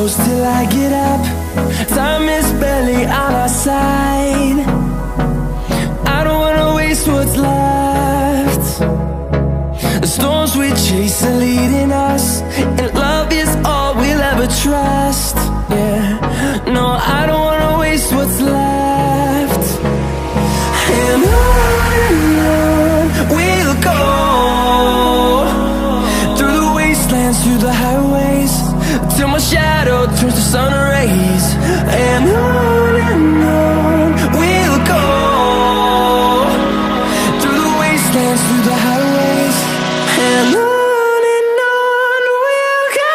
close till I get up. Time is barely on our side. I don't wanna waste what's left. The storms we chase are leading us, and love is all we'll ever trust. Yeah, no, I don't wanna waste what's left. And on we'll go, through the wastelands, through the highways, till my shadow turns to sun rays. And on we'll go, through the wastelands, through the highways, and on we'll go.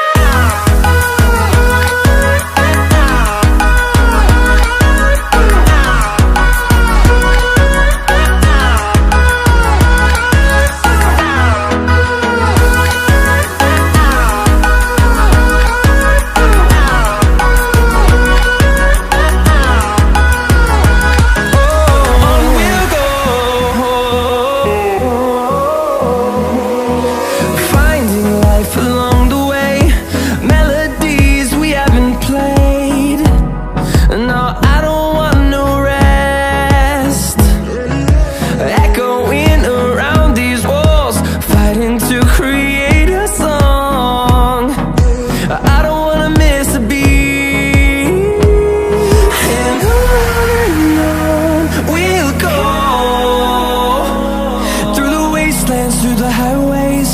Through the highways,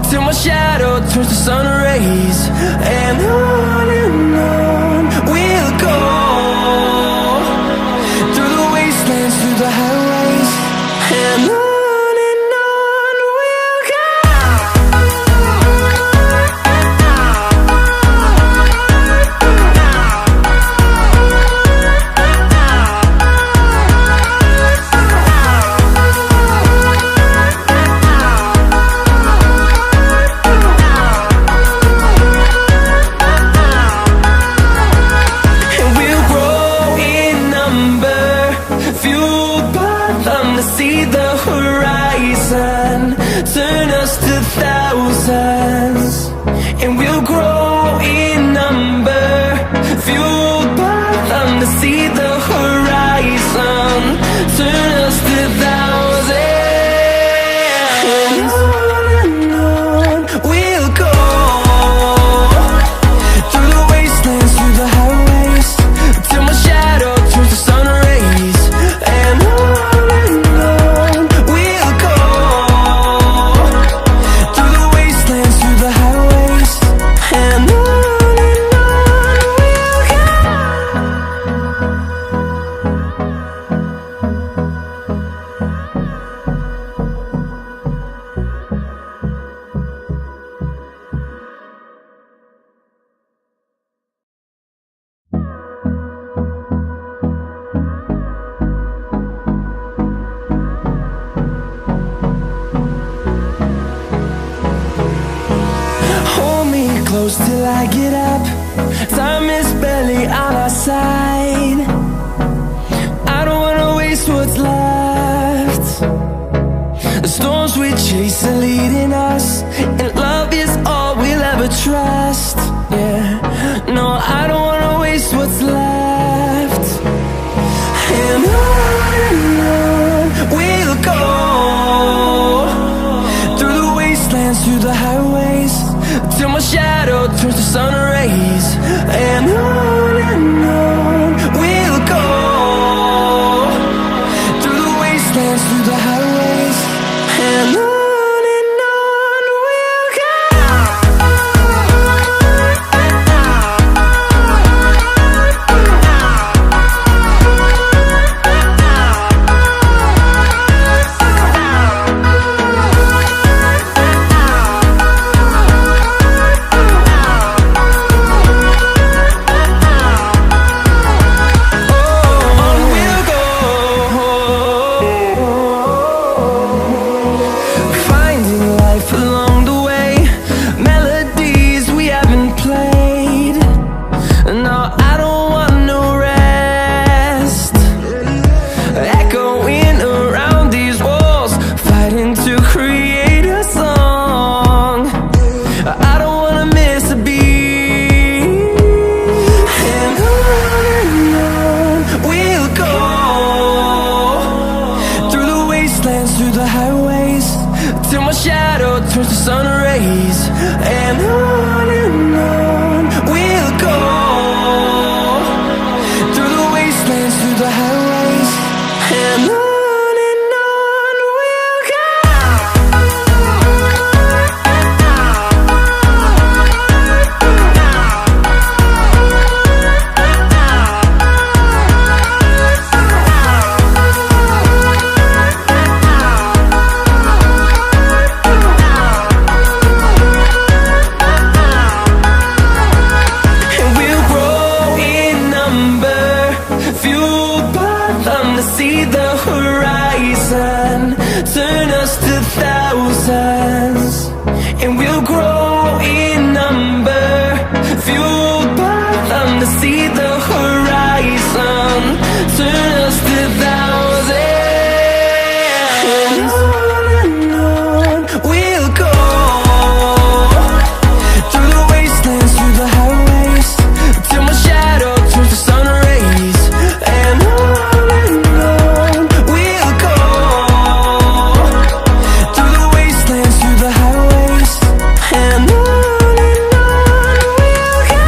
till my shadow turns to sun rays. And on we'll go, through the wastelands, through the highways, and on we'll go. See the horizon, turn us to thousands, and we'll grow in number, fueled by them. To see the horizon, turn us to thousands, and on we'll go, through the wastelands, through the highways, till my shadow turns to sun rays. And close till I get up. Time is barely on our side. I don't wanna waste what's left. The storms we chase are leading us, and love is all we'll ever trust. Yeah, no, I don't wanna waste what's left. And on we'll go, through the wastelands, through the highways, till my shadow turns to sun rays. And on we'll go, through the wastelands, through the highways, and on we'll go. to see the horizon. Turn us to thousands, and we'll grow in number. Fueled by them to see the horizon. Turn us to thousands, and on we'll go. Through the wastelands, through the highways, till my shadow turns to sun rays. And on we'll go. Through the wastelands, through the highways, and on we'll go.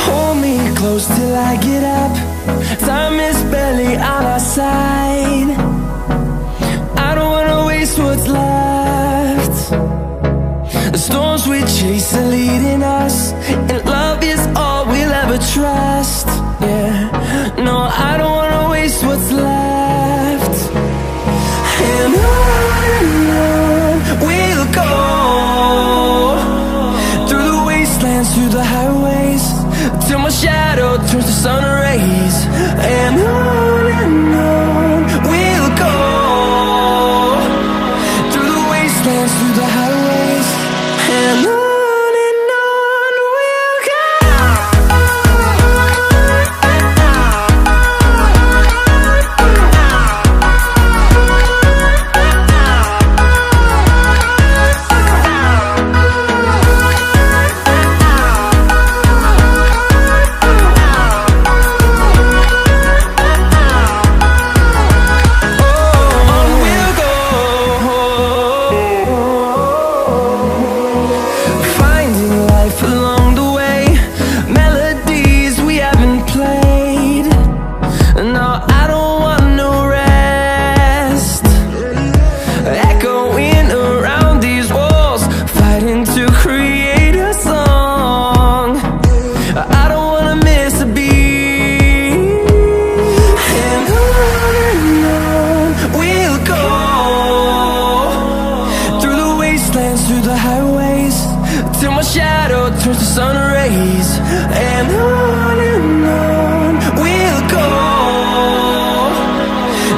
Hold me close till I get up. Time is barely on our side. I don't wanna waste what's left. The storms we chase are leading us, and love is all we'll ever trust. Yeah, no, I don't wanna waste what's left. And on we'll go. Through the wastelands, through the highways, till my shadow turns to sun rays. And on we'll go. Through the wastelands, through the highways, and on we'll go. Finding life along the way, melodies we haven't played. No, I don't want no rest. Echoing around these walls, fighting to create a song. I don't wanna miss a beat. And on we'll go. Through the wastelands, through the highways, till my shadow turns to sun rays. And on we'll go.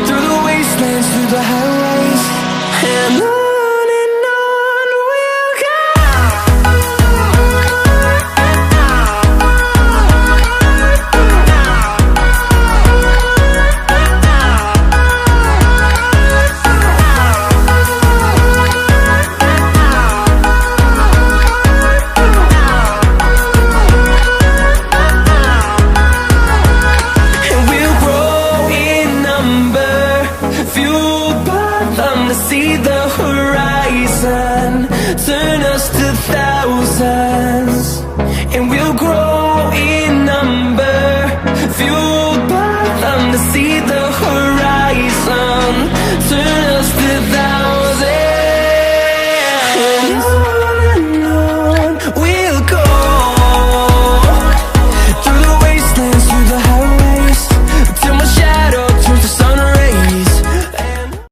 Through the wastelands, through the highways, and on we'll go. And we'll grow in number, fueled by them to see the horizon.